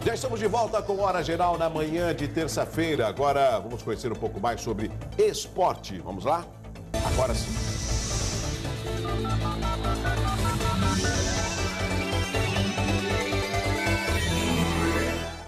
Já estamos de volta com Hora Geral na manhã de terça-feira. Agora vamos conhecer um pouco mais sobre esporte. Vamos lá? Agora sim.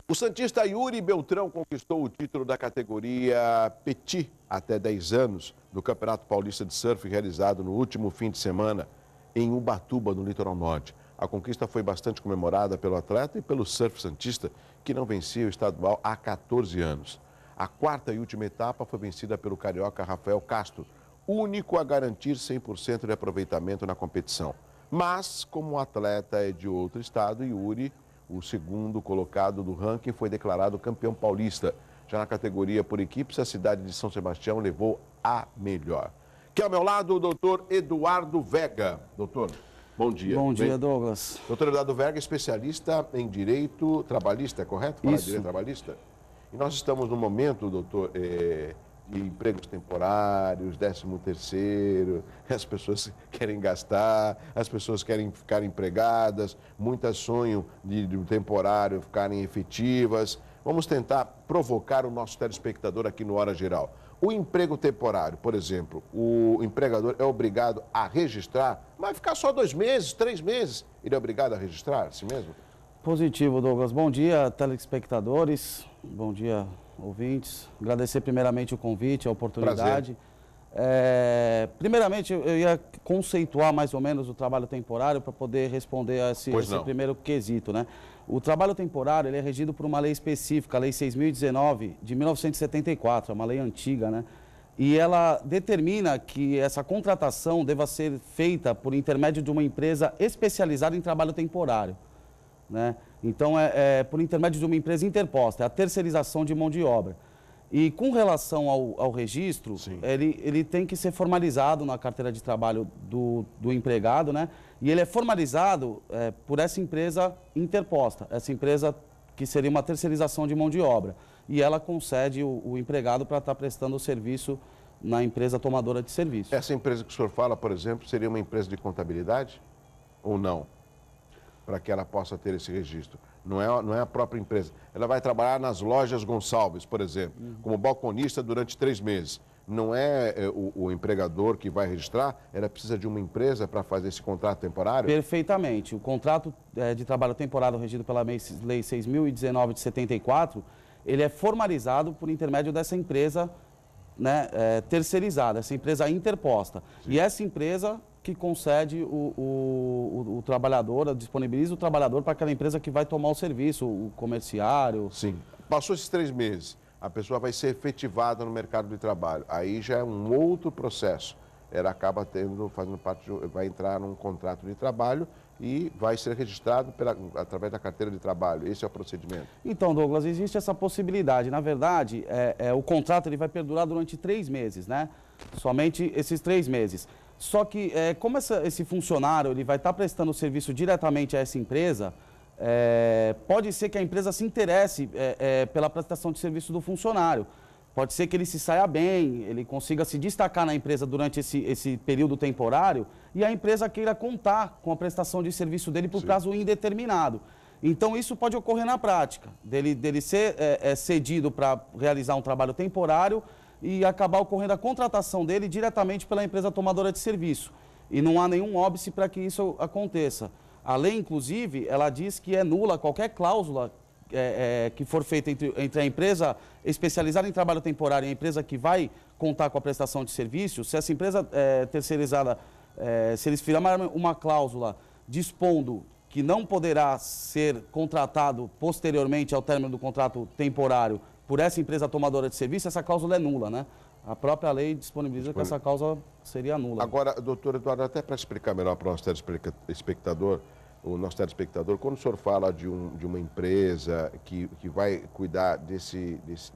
O santista Yuri Beltrão conquistou o título da categoria Petit até 10 anos no Campeonato Paulista de Surf realizado no último fim de semana em Ubatuba, no litoral norte. A conquista foi bastante comemorada pelo atleta e pelo surf santista, que não vencia o estadual há 14 anos. A quarta e última etapa foi vencida pelo carioca Rafael Castro, único a garantir 100% de aproveitamento na competição. Mas, como o atleta é de outro estado, Yuri, o segundo colocado do ranking, foi declarado campeão paulista. Já na categoria por equipes, a cidade de São Sebastião levou a melhor. Aqui ao meu lado, o doutor Eduardo Vega. Doutor, bom dia. Bom dia, Douglas. Doutor Eduardo Vega, especialista em direito trabalhista, é correto? Falar Isso. direito trabalhista? E nós estamos no momento, doutor, de empregos temporários, 13º, as pessoas querem gastar, as pessoas querem ficar empregadas, muitas sonham de um temporário ficarem efetivas. Vamos tentar provocar o nosso telespectador aqui no Hora Geral. O emprego temporário, por exemplo, o empregador é obrigado a registrar, vai ficar só 2 meses, 3 meses, ele é obrigado a registrar, assim mesmo? Positivo, Douglas. Bom dia, telespectadores. Bom dia, ouvintes. Agradecer primeiramente o convite, a oportunidade. Primeiramente, eu ia conceituar mais ou menos o trabalho temporário para poder responder a esse primeiro quesito, né? O trabalho temporário ele é regido por uma lei específica, a Lei 6.019, de 1974, é uma lei antiga, né? E ela determina que essa contratação deva ser feita por intermédio de uma empresa especializada em trabalho temporário, né? Então, por intermédio de uma empresa interposta, é a terceirização de mão de obra. E com relação ao registro, ele tem que ser formalizado na carteira de trabalho do empregado, né? E ele é formalizado por essa empresa interposta, essa empresa que seria uma terceirização de mão de obra. E ela concede o empregado para estar prestando o serviço na empresa tomadora de serviço. Essa empresa que o senhor fala, por exemplo, seria uma empresa de contabilidade ou não? Para que ela possa ter esse registro. Não é a própria empresa. Ela vai trabalhar nas lojas Gonçalves, por exemplo, como balconista durante 3 meses. Não é o empregador que vai registrar, ela precisa de uma empresa para fazer esse contrato temporário? Perfeitamente. O contrato de trabalho temporário regido pela Lei 6.019 de 74, ele é formalizado por intermédio dessa empresa, né, terceirizada, essa empresa interposta. Sim. E essa empresa que concede o trabalhador, disponibiliza o trabalhador para aquela empresa que vai tomar o serviço, o comerciário. Sim. Passou esses 3 meses, a pessoa vai ser efetivada no mercado de trabalho. Aí já é um outro processo. Ela acaba fazendo parte, vai entrar num contrato de trabalho e vai ser registrado através da carteira de trabalho. Esse é o procedimento. Então, Douglas, existe essa possibilidade. Na verdade, o contrato ele vai perdurar durante 3 meses, né? Somente esses 3 meses. Só que, como esse funcionário ele vai estar prestando o serviço diretamente a essa empresa, pode ser que a empresa se interesse pela prestação de serviço do funcionário. Pode ser que ele se saia bem, ele consiga se destacar na empresa durante esse período temporário e a empresa queira contar com a prestação de serviço dele por prazo indeterminado. Então, isso pode ocorrer na prática, dele ser cedido para realizar um trabalho temporário e acabar ocorrendo a contratação dele diretamente pela empresa tomadora de serviço. E não há nenhum óbice para que isso aconteça. A lei, inclusive, ela diz que é nula qualquer cláusula que for feita entre a empresa especializada em trabalho temporário e a empresa que vai contar com a prestação de serviço. Se essa empresa terceirizada, se eles firmarem uma cláusula dispondo que não poderá ser contratado posteriormente ao término do contrato temporário por essa empresa tomadora de serviço, essa cláusula é nula, né? A própria lei disponibiliza que essa cláusula seria nula. Agora, doutor Eduardo, até para explicar melhor para o nosso telespectador, quando o senhor fala de uma empresa que vai cuidar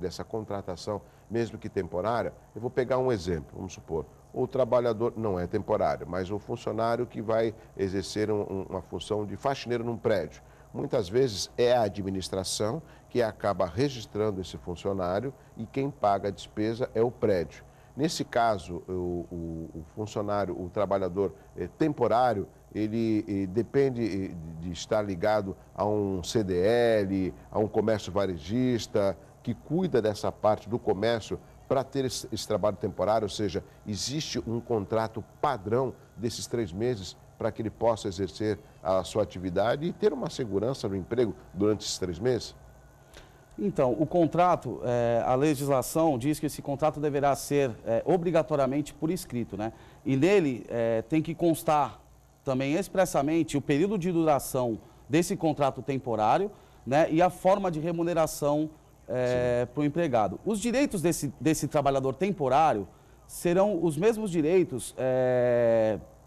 dessa contratação, mesmo que temporária, eu vou pegar um exemplo, vamos supor, o trabalhador não é temporário, mas o funcionário que vai exercer uma função de faxineiro num prédio. Muitas vezes é a administração que acaba registrando esse funcionário e quem paga a despesa é o prédio. Nesse caso, o funcionário, o trabalhador temporário, ele depende de estar ligado a um CDL, a um comércio varejista, que cuida dessa parte do comércio para ter esse trabalho temporário, ou seja, existe um contrato padrão desses 3 meses para que ele possa exercer a sua atividade e ter uma segurança no emprego durante esses 3 meses? Então, o contrato, a legislação diz que esse contrato deverá ser obrigatoriamente por escrito, né? E nele tem que constar também expressamente o período de duração desse contrato temporário, né? E a forma de remuneração para o empregado. Os direitos desse trabalhador temporário serão os mesmos direitos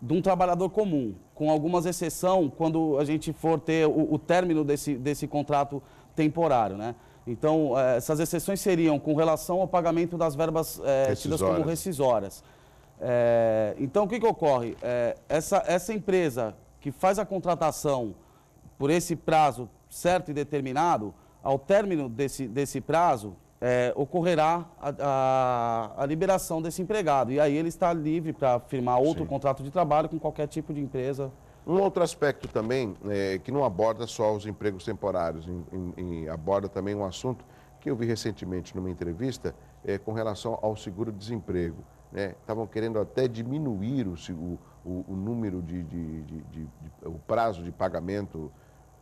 de um trabalhador comum, com algumas exceções quando a gente for ter o término desse contrato temporário, né? Então, essas exceções seriam com relação ao pagamento das verbas tidas como rescisórias. Então, o que ocorre? Essa empresa que faz a contratação por esse prazo certo e determinado, ao término desse prazo, ocorrerá a liberação desse empregado. E aí ele está livre para firmar outro contrato de trabalho com qualquer tipo de empresa. Um outro aspecto também, que não aborda só os empregos temporários, aborda também um assunto que eu vi recentemente numa entrevista com relação ao seguro-desemprego. Estavam querendo até diminuir o número o prazo de pagamento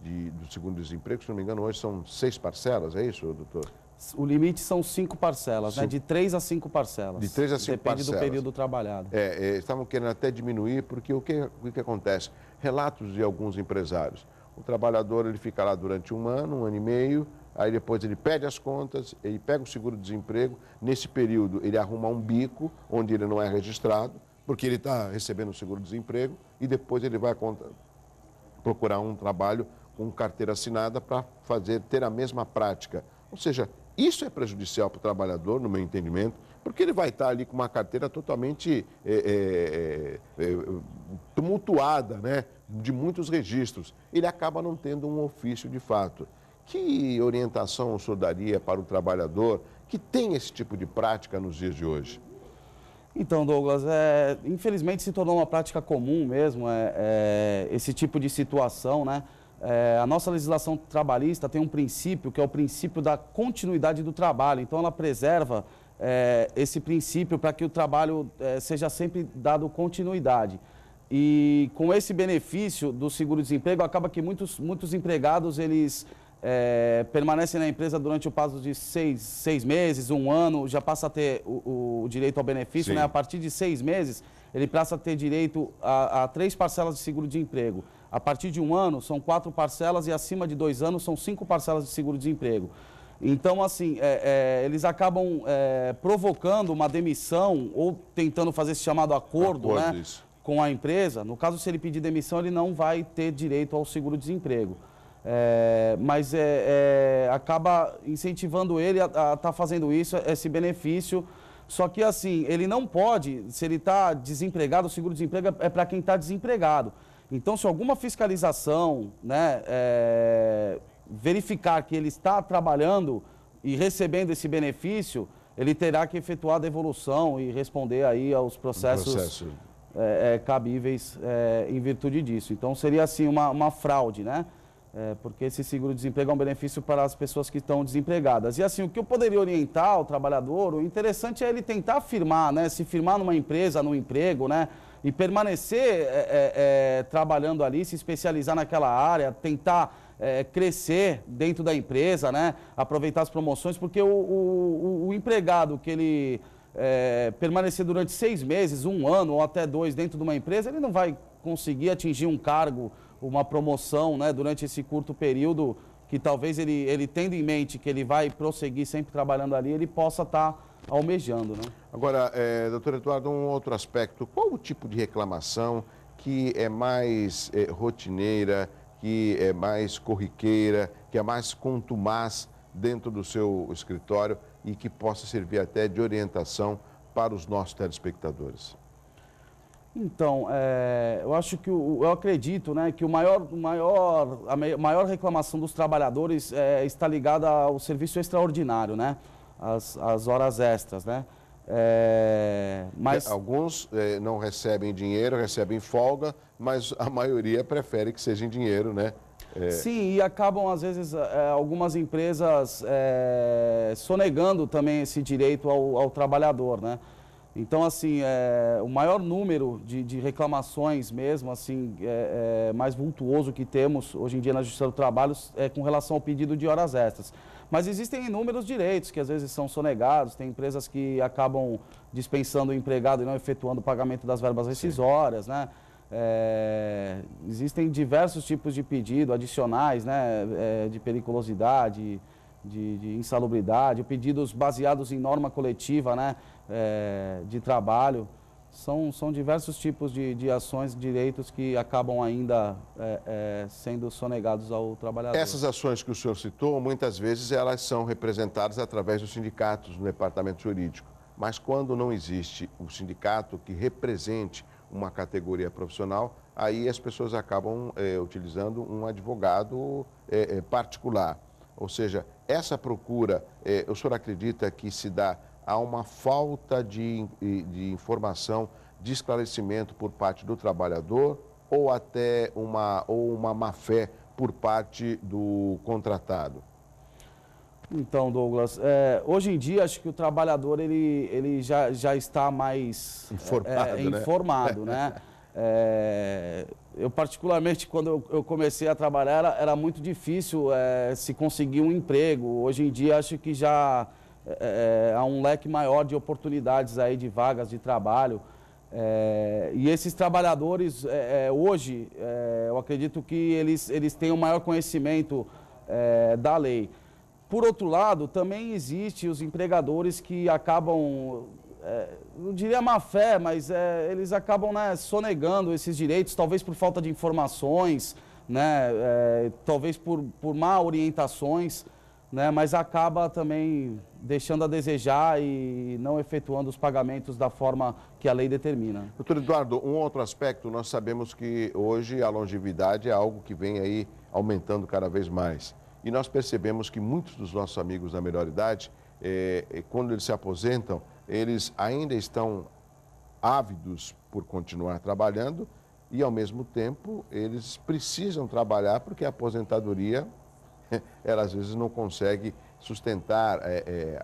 do seguro-desemprego. Se não me engano, hoje são 6 parcelas, é isso, doutor? O limite são 5 parcelas, né? De 3 a 5 parcelas. De 3 a 5 parcelas. Depende do período trabalhado. Estavam querendo até diminuir, porque o que acontece? Relatos de alguns empresários. O trabalhador ele fica lá durante 1 ano, 1 ano e meio, aí depois ele pede as contas, ele pega o seguro-desemprego. Nesse período, ele arruma um bico, onde ele não é registrado, porque ele está recebendo o seguro-desemprego, e depois ele vai procurar um trabalho com carteira assinada para ter a mesma prática. Ou seja, isso é prejudicial para o trabalhador, no meu entendimento, porque ele vai estar ali com uma carteira totalmente tumultuada, né, de muitos registros. Ele acaba não tendo um ofício de fato. Que orientação o senhor daria para o trabalhador que tem esse tipo de prática nos dias de hoje? Então, Douglas, infelizmente se tornou uma prática comum mesmo, esse tipo de situação, né? A nossa legislação trabalhista tem um princípio, que é o princípio da continuidade do trabalho. Então, ela preserva esse princípio para que o trabalho seja sempre dado continuidade. E com esse benefício do seguro-desemprego, acaba que muitos empregados, eles permanecem na empresa durante o prazo de 6 meses, 1 ano, já passa a ter o direito ao benefício, né? A partir de 6 meses, ele passa a ter direito a 3 parcelas de seguro-desemprego. A partir de 1 ano, são 4 parcelas e acima de 2 anos, são 5 parcelas de seguro-desemprego. Então, assim, eles acabam provocando uma demissão ou tentando fazer esse chamado acordo, né, com a empresa. No caso, se ele pedir demissão, ele não vai ter direito ao seguro-desemprego. Mas acaba incentivando ele a estar fazendo isso, esse benefício. Só que, assim, ele não pode, se ele está desempregado, o seguro-desemprego é para quem está desempregado. Então, se alguma fiscalização, né, verificar que ele está trabalhando e recebendo esse benefício, ele terá que efetuar a devolução e responder aí aos processos cabíveis em virtude disso. Então, seria assim uma fraude, né? Porque esse seguro-desemprego é um benefício para as pessoas que estão desempregadas. E assim, o que eu poderia orientar o trabalhador, o interessante é ele tentar firmar, né? Se firmar numa empresa, num emprego, né? E permanecer trabalhando ali, se especializar naquela área, tentar crescer dentro da empresa, né? Aproveitar as promoções, porque o empregado que ele permanecer durante 6 meses, 1 ano ou até 2 dentro de uma empresa, ele não vai conseguir atingir um cargo, uma promoção, né, durante esse curto período, que talvez ele tendo em mente que ele vai prosseguir sempre trabalhando ali, ele possa estar almejando, né? Agora, doutor Eduardo, um outro aspecto, qual o tipo de reclamação que é mais rotineira, que é mais corriqueira, que é mais contumaz dentro do seu escritório e que possa servir até de orientação para os nossos telespectadores? Então, eu acredito, né, que a maior reclamação dos trabalhadores está ligada ao serviço extraordinário, né, as horas extras, né. Mas alguns não recebem dinheiro, recebem folga, mas a maioria prefere que seja em dinheiro, né? Sim, e acabam, às vezes, algumas empresas sonegando também esse direito ao trabalhador, né? Então, assim, o maior número de reclamações mesmo, assim, mais vultuoso que temos hoje em dia na Justiça do Trabalho é com relação ao pedido de horas extras. Mas existem inúmeros direitos que às vezes são sonegados, tem empresas que acabam dispensando o empregado e não efetuando o pagamento das verbas rescisórias, né? Existem diversos tipos de pedido adicionais, né? De periculosidade, de insalubridade, pedidos baseados em norma coletiva, né? De trabalho. São diversos tipos de ações, direitos que acabam ainda sendo sonegados ao trabalhador. Essas ações que o senhor citou, muitas vezes elas são representadas através dos sindicatos no departamento jurídico. Mas quando não existe um sindicato que represente uma categoria profissional, aí as pessoas acabam utilizando um advogado particular. Ou seja, essa procura, o senhor acredita que se dá a uma falta de informação, de esclarecimento por parte do trabalhador ou até uma má-fé por parte do contratado? Então, Douglas, hoje em dia acho que o trabalhador ele já está mais informado, né? Eu particularmente, quando eu comecei a trabalhar, era muito difícil se conseguir um emprego. Hoje em dia acho que já há um leque maior de oportunidades aí de vagas de trabalho. E esses trabalhadores, hoje, eu acredito que eles têm um maior conhecimento da lei. Por outro lado, também existem os empregadores que acabam, não diria má fé, mas eles acabam, né, sonegando esses direitos, talvez por falta de informações, né, talvez por má orientações, né, mas acaba também deixando a desejar e não efetuando os pagamentos da forma que a lei determina. Doutor Eduardo, um outro aspecto, nós sabemos que hoje a longevidade é algo que vem aí aumentando cada vez mais. E nós percebemos que muitos dos nossos amigos da melhor idade, quando eles se aposentam, eles ainda estão ávidos por continuar trabalhando e, ao mesmo tempo, eles precisam trabalhar porque a aposentadoria, ela às vezes não consegue sustentar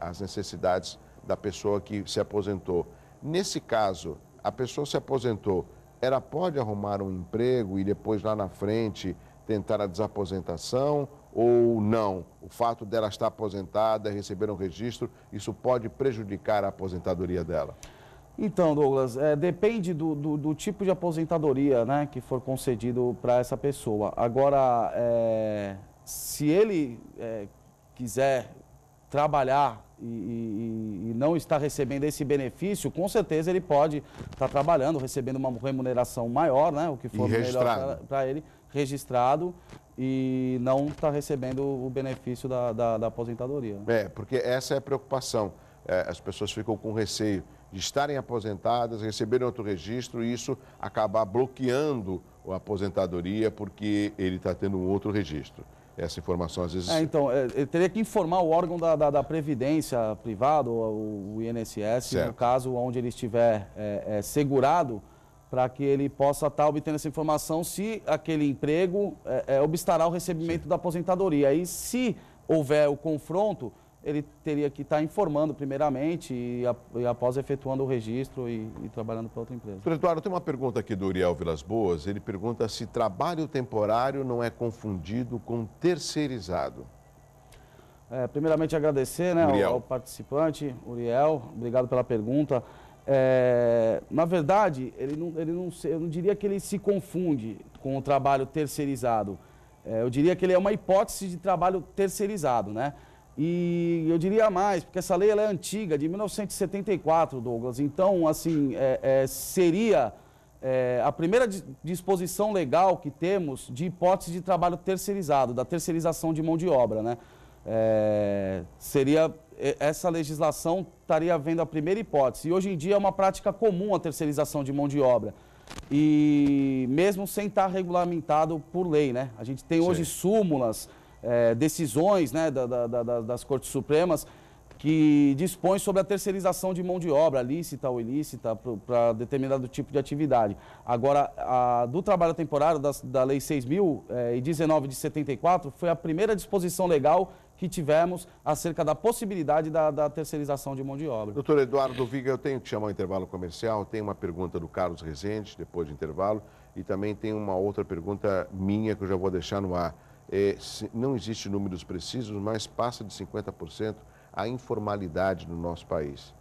as necessidades da pessoa que se aposentou. Nesse caso, a pessoa se aposentou, ela pode arrumar um emprego e depois lá na frente tentar a desaposentação ou não? O fato dela estar aposentada, receber um registro, isso pode prejudicar a aposentadoria dela? Então, Douglas, depende do tipo de aposentadoria, né, que for concedido para essa pessoa. Agora, se ele quiser trabalhar e não está recebendo esse benefício, com certeza ele pode estar trabalhando, recebendo uma remuneração maior, né, o que for melhor para ele, registrado, e não está recebendo o benefício da aposentadoria. Porque essa é a preocupação. As pessoas ficam com receio de estarem aposentadas, receberem outro registro e isso acabar bloqueando a aposentadoria porque ele está tendo um outro registro. Essa informação às vezes... Então, ele teria que informar o órgão da Previdência privada, o INSS, certo, no caso onde ele estiver segurado, para que ele possa estar obtendo essa informação se aquele emprego obstará o recebimento, sim, da aposentadoria. E se houver o confronto, ele teria que estar informando primeiramente e após efetuando o registro e trabalhando para outra empresa. Doutor Eduardo, tem uma pergunta aqui do Uriel Vilas Boas. Ele pergunta se trabalho temporário não é confundido com terceirizado. Primeiramente agradecer, né, ao participante, Uriel, obrigado pela pergunta. Na verdade, eu não diria que ele se confunde com o trabalho terceirizado. Eu diria que ele é uma hipótese de trabalho terceirizado, né? E eu diria mais, porque essa lei ela é antiga, de 1974, Douglas. Então, assim, seria a primeira disposição legal que temos de hipótese de trabalho terceirizado, da terceirização de mão de obra, né? Essa legislação estaria havendo a primeira hipótese. E hoje em dia é uma prática comum a terceirização de mão de obra. E mesmo sem estar regulamentado por lei, né? A gente tem hoje súmulas, decisões, né, das Cortes Supremas que dispõe sobre a terceirização de mão de obra, lícita ou ilícita, para determinado tipo de atividade. Agora, do trabalho temporário da Lei 6.019 de 74, foi a primeira disposição legal que tivemos acerca da possibilidade da terceirização de mão de obra. Doutor Eduardo Viga, eu tenho que chamar o intervalo comercial, tem uma pergunta do Carlos Rezende, depois do intervalo, e também tem uma outra pergunta minha que eu já vou deixar no ar. Não existe números precisos, mas passa de 50% a informalidade no nosso país.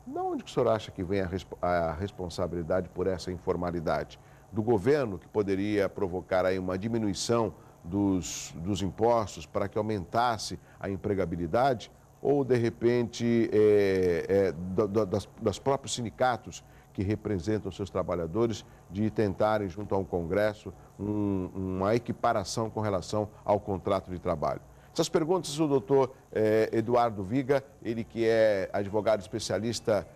De onde que o senhor acha que vem a responsabilidade por essa informalidade? Do governo, que poderia provocar aí uma diminuição dos impostos para que aumentasse a empregabilidade? Ou, de repente, das próprios sindicatos que representam seus trabalhadores, de tentarem, junto ao Congresso, uma equiparação com relação ao contrato de trabalho? Essas perguntas o doutor Eduardo Viga, ele que é advogado especialista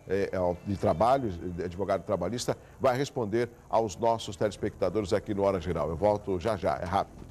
de trabalho, advogado trabalhista, vai responder aos nossos telespectadores aqui no Hora Geral. Eu volto já já, é rápido.